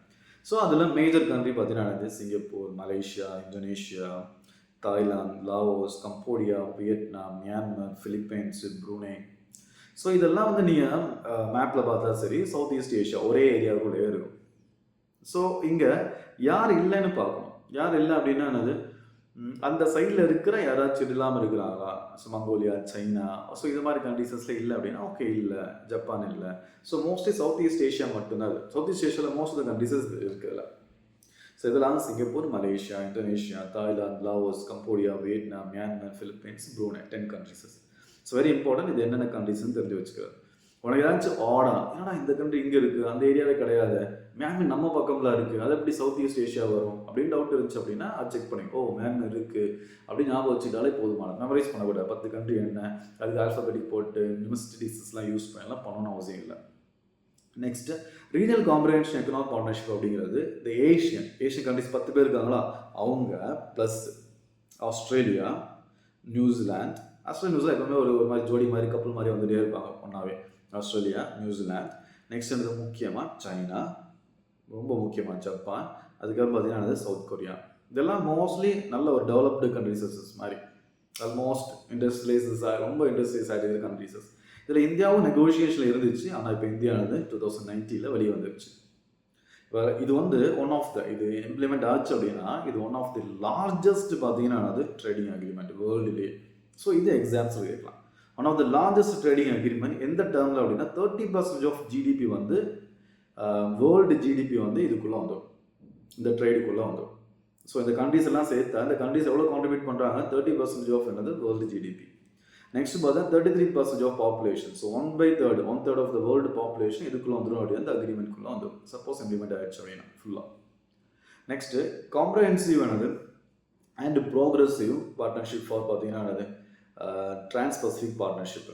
ஸோ அதில் மேஜர் கண்ட்ரி பார்த்தீங்கன்னா Singapore, Malaysia, Indonesia, Thailand, Laos, Cambodia, Vietnam, Myanmar, Philippines, Brunei. So இதெல்லாம் வந்து நீங்கள் மேப்பில் பார்த்தா சரி சவுத் ஈஸ்ட் ஏஷியா ஒரே ஏரியாவுக்குள்ளே இருக்கும். ஸோ இங்கே யார் இல்லைன்னு பார்க்கணும். யார் இல்லை அப்படின்னா அந்த சைடில் இருக்கிற யாராச்சும் இல்லாமல் இருக்கிறாங்களா, ஸோ மங்கோலியா, சைனா, ஸோ இது மாதிரி கண்ட்ரிஸஸில் இல்லை அப்படின்னா ஓகே இல்லை, ஜப்பான் இல்லை. So mostly south east Asia மட்டும்தான் அது. சவுத் ஈஸ்ட் ஏஷியாவில் மோஸ்ட் ஆஃப் த கண்ட்ரிஸஸ் இருக்குல்ல. ஸோ இதெல்லாம் Singapore, Malaysia, Indonesia, Thailand, Laos, Cambodia, Vietnam, Myanmar, Philippines, Brunei 10 countries. So very important. இது என்னென்ன கண்ட்ரிஸ்ன்னு தெரிஞ்சு வச்சுக்கிறது. உனக்கு ஏதாச்சும் ஆடா ஏன்னா இந்த கண்ட்ரி இங்கே இருக்குது அந்த ஏரியாவே கிடையாது, மியான்மர் நம்ம பக்கம்ல இருக்குது, அது எப்படி சவுத் ஈஸ்ட் ஏஷியா வரும் அப்படின்னு டவுட் இருந்துச்சு அப்படின்னா அது செக் பண்ணிக்கோ. மியான்மர் இருக்குது அப்படின்னு ஞாபகம் வச்சுக்கிட்டாலே போதுமான, மெமரைஸ் பண்ணக்கூடாது. 10 கண்ட்ரி என்ன, அதுக்கு ஆல்ஃபபெட்டிக் போட்டு நியூமரிக்ஸ்லாம் யூஸ் பண்ணலாம் பண்ணணும்னு அவசியம் இல்லை. Next regional comprehensive economic partnership அப்படிங்கிறது இந்த ஏஷியன் கண்ட்ரிஸ் 10 பேர் இருக்காங்களா அவங்க ப்ளஸ் ஆஸ்திரேலியா, நியூசிலாந்து. நியூசிலாந்து எப்பவுமே ஒரு மாதிரி ஜோடி மாதிரி கப்பல் மாதிரி வந்துட்டே இருப்பாங்க ஒன்றாவே. ஆஸ்திரேலியா, நியூசிலாந்து, நெக்ஸ்ட் வந்து முக்கியமாக சைனா, ரொம்ப முக்கியமாக ஜப்பான், அதுக்கப்புறம் பார்த்தீங்கன்னா சவுத் கொரியா. இதெல்லாம் மோஸ்ட்லி நல்ல ஒரு டெவலப்டு கண்ட்ரிஸஸ் மாதிரி, ஆல்மோஸ்ட் இண்டஸ்ட்ரியலைசஸாக ரொம்ப இண்டஸ்ட்ரியலைஸ் ஆகிட்டு கண்ட்ரிஸஸ். இதில் இந்தியாவும் நெகோசியேஷனில் இருந்துச்சு. ஆனால் இப்போ இந்தியானது 2019 வெளியே வந்துருச்சு. இப்போ இது வந்து இது இம்ப்ளிமெண்ட் ஆச்சு அப்படின்னா இது ஒன் ஆஃப் தி லார்ஜஸ்ட் பார்த்தீங்கன்னா ட்ரேடிங் அக்ரிமெண்ட் வேர்ல்டுலேயே. ஸோ இது எக்ஸாம்ஸில் கேட்கலாம். One of the largest trading agreement எந்த டேர்மில் அப்படின்னா 30% ஆஃப் ஜிடிபி வந்து வேர்ல்டு ஜிடிபி வந்து இதுக்குள்ளே வந்துடும், இந்த ட்ரேடுக்குள்ளே வந்துடும். ஸோ இந்த கண்ட்ரிஸ் எல்லாம் சேர்த்தா இந்த கண்ட்ரிஸ் எவ்வளோ கான்ட்ரிபியூட் பண்ணுறாங்க, 30% ஆஃப் என்னது வேர்ல்டு ஜிடிபி. நெக்ஸ்ட் பார்த்தா 33% of population. So 1/3 of the world population இதுக்குள்ளே வந்துடும் அப்படின்னு அந்த அக்ரிமெண்ட்குள்ளே வந்துடும். சப்போஸ் இம்ப்ளிமெண்ட் ஆகிடுச்சு அப்படின்னா ஃபுல்லாக. நெக்ஸ்ட்டு காம்ப்ரஹென்சிவ் ஆனது அண்ட் ப்ரோக்ரஸிவ் பார்ட்னர்ஷிப் ஃபார் பார்த்தீங்கன்னா டிரான்ஸ்பசிபிக் பார்ட்னர்ஷிப்.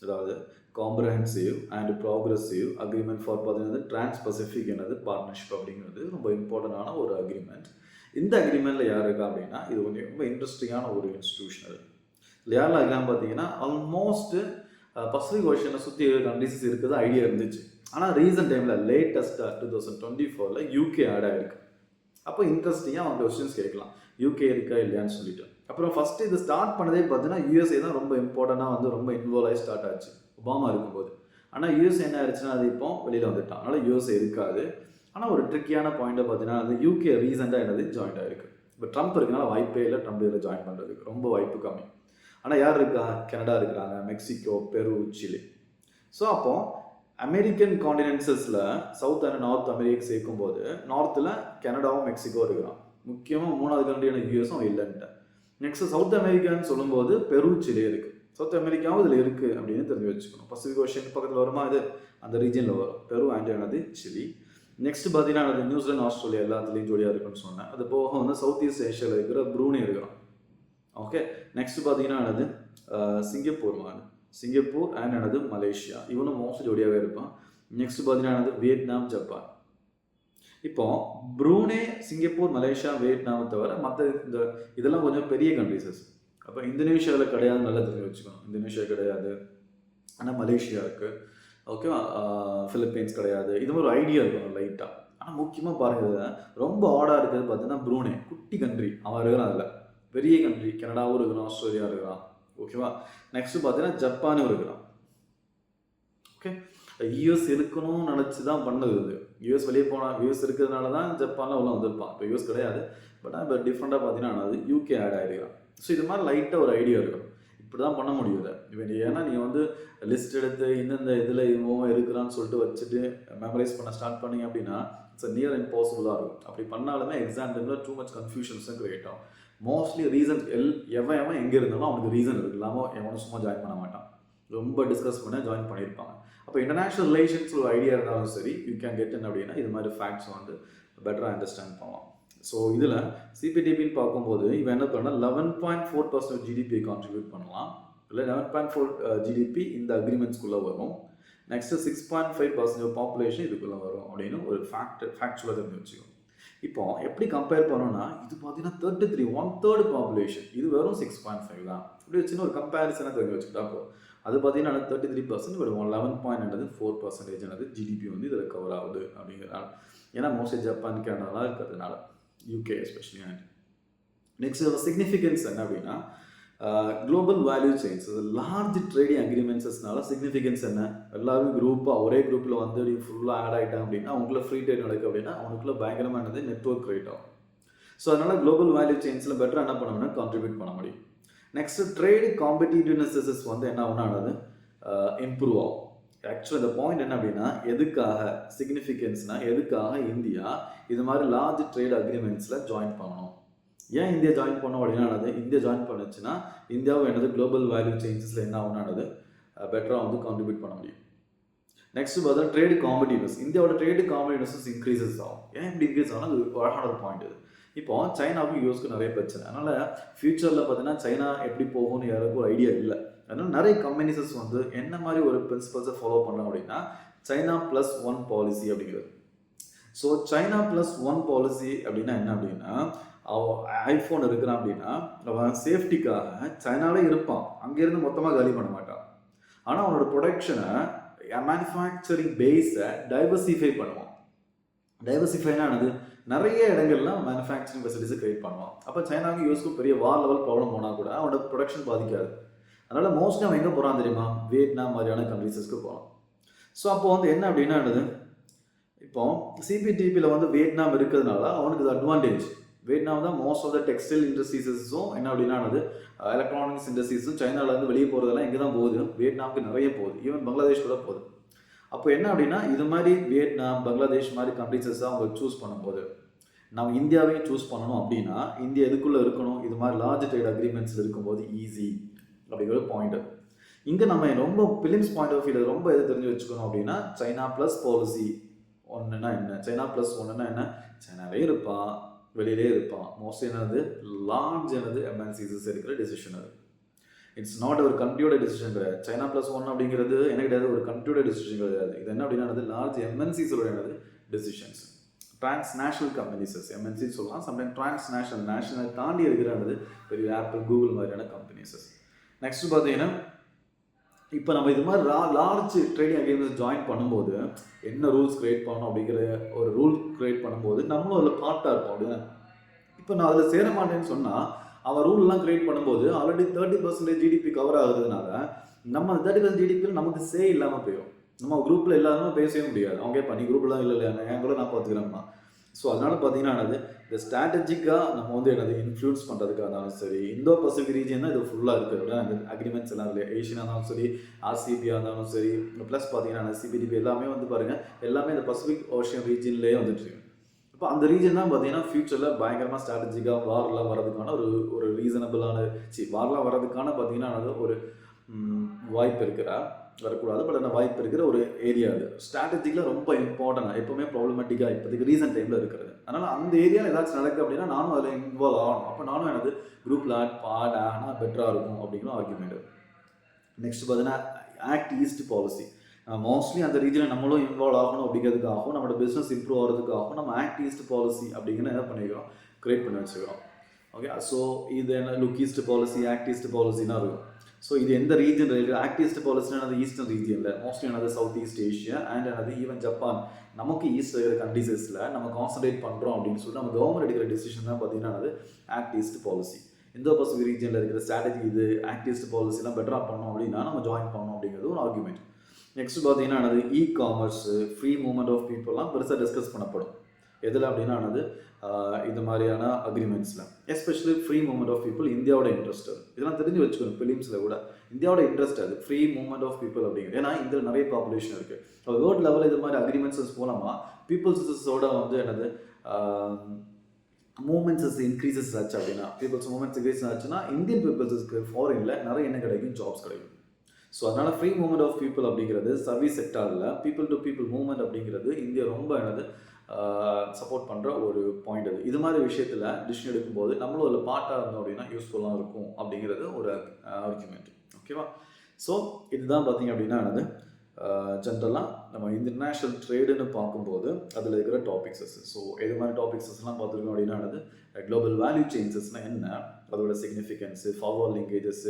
அதாவது comprehensive and progressive agreement for பார்த்தீங்கன்னா டிரான்ஸ்பசிபிக் என்னது பார்ட்னர்ஷிப் அப்படிங்கிறது ரொம்ப இம்பார்ட்டண்டான ஒரு அக்ரிமெண்ட். இந்த அக்ரிமெண்ட்டில் யார் இருக்கா அப்படின்னா இது கொஞ்சம் ரொம்ப இன்ட்ரெஸ்டிங்கான ஒரு இன்ஸ்டிடியூஷன். அது இல்லை யாரெல்லாம் இருக்கான்னு பார்த்தீங்கன்னா ஆல்மோஸ்ட் பசிபிக் ஓஷனை சுற்றி கண்ட்ரிஸஸ் இருக்குது ஐடியா இருந்துச்சு. ஆனால் ரீசன்ட் டைமில் லேட்டஸ்ட்டாக 2024 யூகே ஆட் ஆகிருக்கு. அப்போ இன்ட்ரெஸ்டிங்காக அவங்க கொஸ்டின்ஸ் கேட்கலாம், யூகே இருக்கா இல்லையான்னு சொல்லிட்டு. அப்புறம் ஃபஸ்ட்டு இது ஸ்டார்ட் பண்ணதே பார்த்தீங்கன்னா யூஎஸ்ஏ தான் ரொம்ப இம்பார்ட்டண்ட்டாக வந்து ரொம்ப இன்வால்வ் ஆகி ஸ்டார்ட் ஆச்சு ஒபாமா இருக்கும்போது. ஆனால் யூஎஸ்ஏ என்ன ஆயிடுச்சுன்னா அது இப்போ வெளியில் வந்துட்டான், அதனால் யூஎஸ்ஏ இருக்காது. ஆனால் ஒரு ட்ரிக்கியான பாயிண்ட்டை பார்த்தீங்கன்னா அது யூகே ரீசெண்டாக என்னது ஜாயின் ஆகிருக்கு. இப்போ ட்ரம்ப் இருக்குனால வாய்ப்பே இல்லை ட்ரம்ப் இதில் ஜாயின் பண்ணுறதுக்கு, ரொம்ப வாய்ப்பு கம்மி. ஆனால் யார் இருக்கா, கனடா இருக்கிறாங்க, மெக்சிகோ, பெரு, சிலி. ஸோ அப்போது அமெரிக்கன் காண்டினென்ட்ஸஸில் சவுத் அண்ட் நார்த் அமெரிக்கா சேர்க்கும்போது நார்த்தில் கனடாவும் மெக்சிகோ இருக்கிறான். முக்கியமாக 3வது கண்ட்ரியான யூஎஸும் இல்லைன்ட்டு. நெக்ஸ்ட் சவுத் அமெரிக்கான்னு சொல்லும்போது பெரு, சிலி இருக்குது. சவுத் அமெரிக்காவும் இதில் இருக்குது அப்படின்னு தெரிஞ்சு வச்சுக்கணும். பசிபிக் ஓஷன் பக்கத்தில் வருமா இது, அந்த ரீஜனில் வரும். பெரு அண்ட் என்னது சிலி. நெக்ஸ்ட் பார்த்தீங்கன்னா அது நியூசிலாந்து ஆஸ்திரேலியா எல்லாத்துலேயும் ஜோடியாக இருக்குன்னு சொன்னேன். அது போக வந்து சவுத் ஈஸ்ட் ஏஷியாவில் இருக்கிற ப்ரூனே இருக்கிறோம். ஓகே, நெக்ஸ்ட் பார்த்தீங்கன்னா என்னது சிங்கப்பூர் சிங்கப்பூர் அண்ட் என்னது மலேசியா, இவனும் மோஸ்ட் ஜோடியாகவே இருப்பான். நெக்ஸ்ட் பார்த்தீங்கன்னா என்னது வியட்நாம் ஜப்பான். இப்போ ப்ரூனே சிங்கப்பூர் மலேசியா வியட்நாமை தவிர மற்ற இந்த இதெல்லாம் கொஞ்சம் பெரிய கண்ட்ரிஸஸ். அப்போ இந்தோனேஷியாவில் கிடையாது, நல்லா தெரிஞ்சு வச்சுக்கணும். இந்தோனேஷியா கிடையாது, ஆனால் மலேசியா இருக்குது. ஓகேவா, ஃபிலிப்பீன்ஸ் கிடையாது. இது மாதிரி ஒரு ஐடியா இருக்கணும் லைட்டாக. ஆனால் முக்கியமாக பாருங்கள், ரொம்ப ஆடாக இருக்கிறது பார்த்தீங்கன்னா ப்ரூனே, குட்டி கண்ட்ரி. அவன் இருக்கிறான் அதில், பெரிய கண்ட்ரி. கனடாவும் இருக்கிறான், ஆஸ்திரேலியா இருக்கிறான். ஓகேவா, நெக்ஸ்ட் பார்த்தீங்கன்னா ஜப்பானும் இருக்கிறான். ஓகே, யூஎஸ் இருக்கணும்னு நினச்சி தான் பண்ணது இது. யூஎஸ் வெளியே போனால், யூஎஸ் இருக்கிறதுனால தான் ஜப்பானில் உள்ள வந்திருப்பான். இப்போ யூஎஸ் கிடையாது, பட் இப்போ டிஃப்ரெண்ட்டாக பார்த்தீங்கன்னா அது யூகே ஆட் ஆகிருக்கான். ஸோ இது மாதிரி லைட்டாக ஒரு ஐடியா இருக்கும். இப்படி தான் பண்ண முடியுது. இப்போ ஏன்னா நீங்கள் வந்து லிஸ்ட் எடுத்து இந்தந்த இதில் இவங்க இருக்கிறான்னு சொல்லிட்டு வச்சுட்டு மெமரைஸ் பண்ண ஸ்டார்ட் பண்ணிங்க அப்படின்னா இட்ஸ் நியர் இம்பாசிபிளாக இருக்கும். அப்படி பண்ணாலுமே எக்ஸாம் டைமில் டூ மச் கன்ஃபியூஷன்ஸும் கிரியேட் ஆகும். மோஸ்ட்லி ரீசன் எவன் எங்கே இருந்தாலும் அவனுக்கு ரீசன் இருக்குது, இல்லாமல் எவனும் சும்மா ஜாயின் பண்ண மாட்டான். ரொம்ப டிஸ்கஸ் பண்ண ஜாயின் பண்ணியிருப்பாங்க. அப்போ இன்டர்நேஷ்னல் ரிலேஷன்ஸ் ஒரு ஐடியா இருந்தாலும் சரி, யூ கேன் கெட் இன் அப்படின்னா இது மாதிரி ஃபேக்ட்ஸ் வந்து பெட்டராக அண்டர்ஸ்டாண்ட் பண்ணலாம். ஸோ இதில் சிபிடிபின்னு பார்க்கும்போது இவன் என்ன பண்ணால் 11.4% ஜிடிபியை கான்ட்ரிபியூட் பண்ணலாம். இல்லை 11.4 ஜிடிபி இந்த அக்ரிமெண்ட்ஸ்குள்ளே வரும். நெக்ஸ்ட்டு 6.5% பாப்புலேஷன் இதுக்குள்ளே வரும் அப்படின்னு ஒரு ஃபேக்சுவலாக தெரிஞ்சு வச்சுக்கணும். இப்போ எப்படி கம்பேர் பண்ணோன்னா இது பார்த்தீங்கன்னா 33 1/3 பாப்புலேஷன், இது வெறும் 6.5 தான். இப்படி வச்சுன்னு ஒரு கம்பேரிசனை தெரிஞ்சு வச்சுக்கிட்டா போதும். அது பார்த்தீங்கன்னா 33% ஒரு 11.4% ஜிடிபி வந்து இதில் கவர் ஆகுது அப்படிங்கிறனால. ஏன்னா மோஸ்ட்லி ஜப்பான் கனடாலாம் இருக்கிறதுனால, யூகே எஸ்பெஷலி. அண்ட் நெக்ஸ்ட் இதோட சிக்னிஃபிகன்ஸ் என்ன அப்படின்னா global value chains, large trading அக்ரிமெண்ட்ஸ்னால சிக்னிஃபிகன்ஸ் என்ன, எல்லாரும் குரூப்பாக ஒரே குரூப்பில் வந்து ஃபுல்லாக ஆட் ஆகிட்டான் அப்படின்னா அவங்களுக்குள்ள ஃப்ரீ ட்ரேட் நடக்குது அப்படின்னா அவங்களுக்குள்ள பயங்கரமானது நெட்வொர்க் கிரியேட் ஆகும். ஸோ அதனால் குளோபல் வேல்யூ செயின்ஸில் பெட்டராக என்ன பண்ணணும்னா கான்ட்ரிபியூட் பண்ண முடியும். நெக்ஸ்ட் ட்ரேடு காம்படிட்டிவ்னஸஸ் வந்து என்ன ஒன்றானது இம்ப்ரூவ் ஆகும். ஆக்சுவலாக இந்த பாயிண்ட் என்ன அப்படின்னா எதுக்காக சிக்னிஃபிகன்ஸ்னால் எதுக்காக இந்தியா இது மாதிரி லார்ஜ் ட்ரேட் அக்ரிமெண்ட்ஸில் ஜாயின் பண்ணணும். ஏன் இந்தியா ஜாயின் பண்ணோம் அப்படின்னா இந்தியா ஜாயின் பண்ணுச்சுன்னா இந்தியாவும் என்னது குளோபல் வேல்யூ சேஞ்சஸில் என்ன ஆகுனானது பெட்டராக வந்து கான்ட்ரிபியூட் பண்ண முடியும். நெக்ஸ்ட் பார்த்தா ட்ரேடு காம்படிட்டிவ்னஸ், இந்தியாவோட ட்ரேடு காம்படிட்டிவ்னஸ் இன்க்ரீசஸ் ஆகும். ஏன் இப்படி இன்க்ரீஸ் ஆகும், அது ஒரு அழகான ஒரு பாயிண்ட். இது இப்போ சைனாவுக்கும் யூஎஸ்க்கு நிறைய பிரச்சனை. அதனால் ஃபியூச்சரில் பார்த்தீங்கன்னா சைனா எப்படி போகும்னு யாருக்கும் ஒரு ஐடியா இல்லை. அதனால் நிறைய கம்பெனிஸஸ் வந்து என்ன மாதிரி ஒரு பிரின்சிபல்ஸை ஃபாலோ பண்ணலாம் அப்படின்னா சைனா +1 பாலிசி அப்படிங்கிறது. ஸோ சைனா +1 பாலிசி அப்படின்னா என்ன அப்படின்னா அவன் ஐஃபோன் இருக்கிறான் அப்படின்னா அவன் சேஃப்டிக்காக சைனாலே இருப்பான், அங்கேருந்து மொத்தமாக காலி பண்ண மாட்டான். ஆனால் அவனோட ப்ரொடக்ஷனை மேனுஃபேக்சரிங் பேஸை டைவர்சிஃபை பண்ணுவான். டைவர்சிஃபைனா என்னது, நிறைய இடங்கள்லாம் மேனுஃபேக்சரிங் ஃபெசிலிட்டிஸை கிரியேட் பண்ணுவான். அப்போ சைனாவுக்கு யூஎஸ்க்கும் பெரிய வார் லெவல் ப்ராப்ளம் போனால் கூட அவனோட ப்ரொடக்ஷன் பாதிக்காது. அதனால் மோஸ்ட்லி அவன் எங்கே போகிறான் தெரியுமா, வியட்நாம் மாதிரியான கண்ட்ரீஸஸ்க்கு போகிறான். ஸோ அப்போ வந்து என்ன அப்படின்னா என்னது, இப்போ சிபிடிபியில் வந்து வியட்நாம் இருக்கிறதுனால அவனுக்கு இது அட்வான்டேஜ். வியட்நாம் தான் மோஸ்ட் ஆஃப் த டெக்ஸ்டைல் இண்டஸ்ட்ரீஸஸும் என்ன அப்படின்னா எலக்ட்ரானிக்ஸ் இண்டஸ்ட்ரீஸும் சைனாவிலேருந்து வெளியே போகிறதெல்லாம் எங்கே தான் போகுது, வியட்நாமுக்கு நிறைய போகுது, ஈவன் பங்களாதேஷ் கூட போகுது. அப்போ என்ன அப்படின்னா இது மாதிரி வியட்நாம் பங்களாதேஷ் மாதிரி கண்ட்ரீஸஸாக அவங்க சூஸ் பண்ணும்போது நம்ம இந்தியாவையும் சூஸ் பண்ணணும் அப்படின்னா இந்தியா எதுக்குள்ளே இருக்கணும், இது மாதிரி லார்ஜ் ட்ரேட் அக்ரிமெண்ட்ஸில் இருக்கும்போது ஈஸி அப்படிங்கிற பாயிண்ட். இங்கே நம்ம ரொம்ப பிலிம்ஸ் பாயிண்ட் ஆஃப் வியூவில் ரொம்ப எது தெரிஞ்சு வச்சுக்கணும் அப்படின்னா சைனா ப்ளஸ் பாலிசி ஒன்றுனா என்ன, சைனா +1ன்னா என்ன, சைனாவே இருப்பான் வெளியிலே இருப்பான். மோஸ்ட்லி என்னது லார்ஜ் என்னது எம்என்சிஸ் இருக்கிற டெசிஷன். அது இட்ஸ் நாட் ஒரு கண்ட்ரியோட டெசிஷன் கிடையாது. சைனா +1 அப்படிங்கிறது என்ன கிடையாது, ஒரு கண்ட்ரியோட டெசிஷன் கிடையாது. இது என்ன அப்படின்னா லார்ஜ் எம்என்சிஸோட என்னது டெசிஷன்ஸ், டிரான்ஸ்நேஷனல் கம்பெனிஸஸ் எம்என்சி சொல்லலாம். சம்டைம் டிரான்ஸ்நேஷனல், நேஷனல் தாண்டி இருக்கிறது பெரிய ஆப்பிள் கூகுள் மாதிரியான கம்பெனிஸஸ். நெக்ஸ்ட் பார்த்தீங்கன்னா இப்போ நம்ம இது மாதிரி லார்ஜ் ட்ரேடிங் அக்ரிமெண்ட்ஸ் ஜாயின் பண்ணும்போது என்ன ரூல்ஸ் கிரியேட் பண்ணணும் அப்படிங்கிற ஒரு ரூல் கிரியேட் பண்ணும்போது நம்மளும் அதில் பார்ட்டாக இருப்போம் அப்படின்னா. இப்போ நான் அதில் சேர மாட்டேன்னு சொன்னால் அவன் ரூல்லாம் கிரியேட் பண்ணும்போது ஆல்ரெடி 30% ஜிடிபி கவர் ஆகுறதுனால நம்ம அந்த 30% ஜிடிபியில் நமக்கு இல்லாமல் போயிடும். நம்ம குரூப்பில் எல்லாருமே பேசவே முடியாது. அவங்க பண்ணி குரூப்லாம் இல்லை என் கூட நான் பார்த்துக்கிறேன்னா. ஸோ அதனால் பார்த்தீங்கன்னா இந்த ஸ்ட்ராட்டஜிக்காக நம்ம வந்து இன்ஃப்ளூயன்ஸ் பண்ணுறதுக்காக இருந்தாலும் சரி, இந்தோ பசிபிக் ரீஜன் தான் இது ஃபுல்லாக இருக்குது. அந்த அக்ரிமெண்ட்ஸ் எல்லாம் இல்லை, ஏஷியனாக இருந்தாலும் சரி, ஆர்சிபியாக இருந்தாலும் சரி, ப்ளஸ் பார்த்தீங்கன்னா சிபிடிபி எல்லாமே வந்து பாருங்கள் எல்லாமே இந்த பசிபிக் ஓஷன் ரீஜன்லேயே வந்துட்டுருக்கு. இப்போ அந்த ரீஜன் தான் பார்த்தீங்கன்னா ஃபியூச்சரில் பயங்கரமாக ஸ்ட்ராட்டஜிக்காக வார்லாம் வரதுக்கான ஒரு ரீசனபிளான வார்லாம் வரதுக்கான பார்த்தீங்கன்னா ஒரு வாய்ப்பு இருக்கிறா வரக்கூடாது, பட் ஆனால் வாய்ப்பு இருக்கிற ஒரு ஏரியா அது. ஸ்ட்ராட்டஜிக்கில் ரொம்ப இம்பார்ட்டன்ட், எப்போவுமே ப்ராப்ளமேட்டிக்காக இப்போதைக்கு ரீசன்ட் டைமில் இருக்கிறது. அதனால் அந்த ஏரியாவில் ஏதாச்சும் நடக்குது அப்படின்னா நானும் அதில் இன்வால்வ் ஆகணும். அப்போ நானும் எனது குரூப்பில் ஆட் ஆனால் பெட்டராக இருக்கும் அப்படிங்கிற ஆர்குமெண்ட். நெக்ஸ்ட் பார்த்தீங்கன்னா ஆக்ட் ஈஸ்ட் பாலிசி. மோஸ்ட்லி அந்த ரீஜனில் நம்மளும் இன்வால்வ் ஆகணும் அப்படிங்கிறதுக்காகவும் நம்மளோட பிஸ்னஸ் இம்ப்ரூவ் ஆகிறதுக்காகவும் நம்ம ஆக்ட் ஈஸ்ட் பாலிசி அப்படிங்கிற என்ன பண்ணிக்கிறோம், கிரியேட் பண்ணி வச்சுக்கிறோம். ஓகே, ஸோ இது என்ன look east policy, act east பாலிசினா இருக்கும். ஸோ இது எந்த ரீஜன் ரிலேட்டட்? ஆக்ட் ஈஸ்ட் பாலிசினா அது ஈஸ்டர்ன் ரீஜியனில், மோஸ்ட்லி என்னது சவுத் ஈஸ்ட் ஏஷியா அண்ட் என்னது ஈவன் ஜப்பான், நமக்கு ஈஸ்ட் இருக்கிற கண்ட்ரீஸில் நம்ம கான்சன்ட்ரேட் பண்ணுறோம் அப்படின்னு சொல்லிட்டு நம்ம கவர்மெண்ட் எடுக்கிற டிசிஷன் தான் பார்த்தீங்கன்னா அது act east policy. Indo Pacific ரீஜனில் இருக்கிற ஸ்ட்ராட்டஜி இது ஆக்ட் ஈஸ்ட் பாலிசிலாம் பெட்டராக பண்ணோம் அப்படின்னா நம்ம ஜாயின் பண்ணோம் அப்படிங்கிறது ஒரு ஆர்குமெண்ட். நெக்ஸ்ட் பார்த்தீங்கன்னா என்னது e commerce, free movement of பீப்புளெலாம் பெருசாக டிஸ்கஸ் பண்ணப்படும். எதில் அப்படின்னா என்னது இந்த மாதிரியான அக்ரிமெண்ட்ஸில், especially free movement of people இந்தியாவோட இன்ட்ரெஸ்ட். அது இதெல்லாம் தெரிஞ்சு வச்சுக்கணும். ஃபிலிம்ஸில் கூட இந்தியாவோட இன்ட்ரெஸ்ட் அது ஃப்ரீ மூவ்மெண்ட் ஆஃப் பீப்புள் அப்படிங்கிறது. ஏன்னா இந்தியாவில் நிறைய பாப்புலேஷன் இருக்குது. வேர்ல்டு லெவலில் இது மாதிரி அக்ரிமெண்ட்ஸஸ் மூலமாக பீப்புள்ஸோட வந்து என்னது மூமெண்ட்ஸஸ் இன்க்ரீசஸ் ஆச்சு அப்படின்னா, பீப்புள்ஸ் மூமெண்ட்ஸ் இன்க்ரீஸ் ஆச்சுன்னா இந்தியன் பீப்புள்ஸுக்கு ஃபாரினில் நிறைய என்ன கிடைக்கும், ஜாப்ஸ் கிடைக்கும். ஸோ அதனால் ஃப்ரீ மூவ்மெண்ட் ஆஃப் பீப்புள் அப்படிங்கிறது சர்வீஸ் செக்டாரில் பீப்புள் டு பீப்புள் மூவ்மெண்ட் அப்படிங்கிறது இந்தியா ரொம்ப என்னது சப்போர்ட் பண்ணுற ஒரு பாயிண்ட் அது. இது மாதிரி விஷயத்தில் டிசிஷன் எடுக்கும்போது நம்மளும் அதில் பார்ட்டாக இருந்தோம் அப்படின்னா யூஸ்ஃபுல்லாக இருக்கும் அப்படிங்கிறது ஒரு ஆர்குமெண்ட். ஓகேவா? ஸோ இதுதான் பார்த்தீங்க அப்படின்னா என்னது ஜென்ரலாக நம்ம இன்டர்நேஷ்னல் ட்ரேடுன்னு பார்க்கும்போது அதில் இருக்கிற டாபிக்ஸஸ். ஸோ எது மாதிரி டாபிக்ஸஸ்லாம் பார்த்துருக்கோம் அப்படின்னா என்னது குளோபல் வேல்யூ சேஞ்சஸ்னால் என்ன, அதோட significance, forward linkages,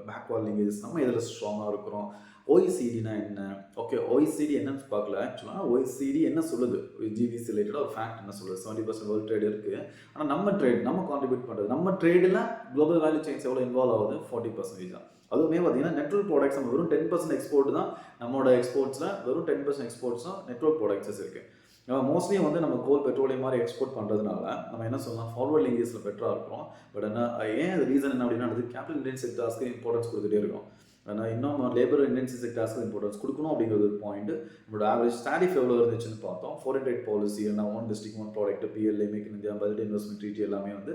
backward linkages, நம்ம எதில் ஸ்ட்ராங்காக இருக்கிறோம், ஓஇசிடினா என்ன. ஓகே, ஓஇசிடி என்னன்னு பார்க்கல. ஆக்சுவலாக ஓஇசிடி என்ன சொல்லுது, ஜிபிசி ரிலேட்டடாக ஒரு ஃபேக்ட் என்ன சொல்லுது, 70% வேர்ல்டு ட்ரேட் இருக்குது. ஆனால் நம்ம ட்ரேட் நம்ம கான்ட்ரிபியூட் பண்ணுறது, நம்ம ட்ரேடில் குளோபல் வேல்யூ சேஞ்ச் எவ்வளோ இன்வால்வ் ஆகுது, 40% தான். அதுவுமே பார்த்தீங்கன்னா நெட்வொர்க் ப்ராடக்ட்ஸ் நம்ம வெறும் 10% எக்ஸ்போர்ட் தான். நம்மளோட எக்ஸ்போர்ட்ஸில் வெறும் 10% எக்ஸ்போர்ட்ஸ் தான் நெட்வொர்க் ப்ராடக்ட்ஸஸ் இருக்குது. நம்ம மோஸ்ட்லி வந்து நம்ம கோல் பெட்ரோலியம் மாதிரி எக்ஸ்போர்ட் பண்ணுறதுனால நம்ம என்ன சொல்லலாம், ஃபார்வர்ட் லிங்கேஜில் பெட்டராக இருக்கிறோம். பட் என்ன ஏன் அது ரீசன் என்ன அப்படின்னா அது கேபிட்டல் இன்டென்சிவ் செக்டார்ஸ்க்கு இம்பார்ட்டன்ஸ் கொடுத்துட்டே இருக்கும். ஆனால் இன்னும் லேபர் இன்டென்சிவ் செக்டார்ஸ்க்கு இம்பார்ட்டன்ஸ் கொடுக்கணும் அப்படிங்கிறது ஒரு பாயிண்ட். நம்மளோட ஆவரேஜ் டாரிஃப் எவ்வளோ இருந்துச்சுன்னு பார்த்தோம். ஃபாரின் ட்ரேட் பாலிசி என்ன, one district one product, PLA, make in India, budget investment treaty எல்லாமே வந்து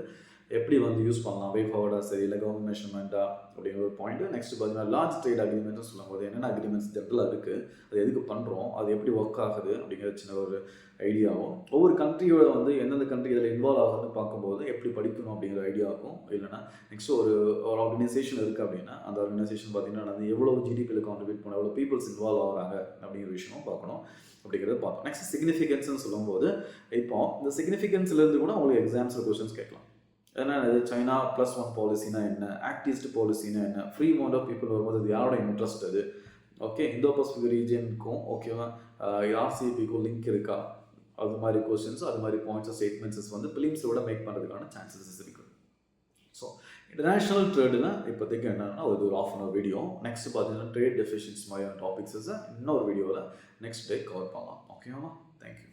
எப்படி வந்து யூஸ் பண்ணலாம், வே ஃபார்வர்டாக சரி இல்லை கவர்மெண்ட் மெஷர்மெண்ட்டாக அப்படிங்கிற ஒரு பாயிண்ட். நெக்ஸ்ட் பார்த்தீங்கன்னா லார்ஜ் ட்ரேட் அக்ரிமெண்ட்னு சொல்லும்போது என்னென்ன அக்ரிமெண்ட்ஸ் ஜென்ரலாக இருக்குது, அது எதுக்கு பண்ணுறோம், அது எப்படி ஒர்க் ஆகுது அப்படிங்கிற சின்ன ஒரு ஐடியாவும், ஒவ்வொரு கண்ட்ரியோட வந்து எந்தெந்த கண்ட்ரி இதில் இன்வால்வ் ஆகுதுன்னு பார்க்கும்போது எப்படி படிக்கணும் அப்படிங்கிற ஐடியாவுக்கும். இல்லைனா நெக்ஸ்ட் ஒரு ஆர்கனைசேஷன் இருக்குது அப்படின்னா அந்த ஆர்கனைசேஷன் பார்த்தீங்கன்னா அது எவ்வளோ ஜிடிபியில் கான்ட்ரிபியூட் பண்ண, எவ்வளோ பீப்புள்ஸ் இன்வால்வ் ஆகிறாங்க அப்படிங்கிற விஷயமும் பார்க்கணும் அப்படிங்கிறத பார்த்தோம். நெக்ஸ்ட் சிக்னிஃபிகன்ஸ்னு சொல்லும்போது இப்போ இந்த சிக்னிஃபிகன்ஸ்லேருந்து கூட உங்களுக்கு எக்ஸாம்ஸில் கொஸ்டின்ஸ் கேட்கலாம். ஏன்னா இது சைனா +1 பாலிசினா என்ன, ஆக்ட் ஈஸ்ட் பாலிசினா என்ன, ஃப்ரீ மூவ்மெண்ட் ஆஃப் பீப்புள் வரும்போது அது யாரோட இன்ட்ரெஸ்ட் அது, ஓகே இந்தோ பசிபிக் ரீஜனுக்கும் ஓகேவா ஆர்சிபிக்கும் லிங்க் இருக்கா, அது மாதிரி கொஸ்டின்ஸ், அது மாதிரி பாயிண்ட்ஸ், ஸ்டேட்மெண்ட்ஸஸ் வந்து பிலிம்ஸோட மேக் பண்ணுறதுக்கான சான்சஸ் இருக்குது. ஸோ இன்டர்நேஷ்னல் ட்ரேடுனா இப்போதைக்கு என்னன்னா ஒரு ½ வீடியோ. நெக்ஸ்ட் பார்த்தீங்கன்னா ட்ரேட் டெஃபிஷியன்ஸ் மாதிரியான டாபிக்ஸஸை இன்னொரு வீடியோவில் நெக்ஸ்ட் டே கவர் பண்ணலாம். ஓகேவா? தேங்க்யூ.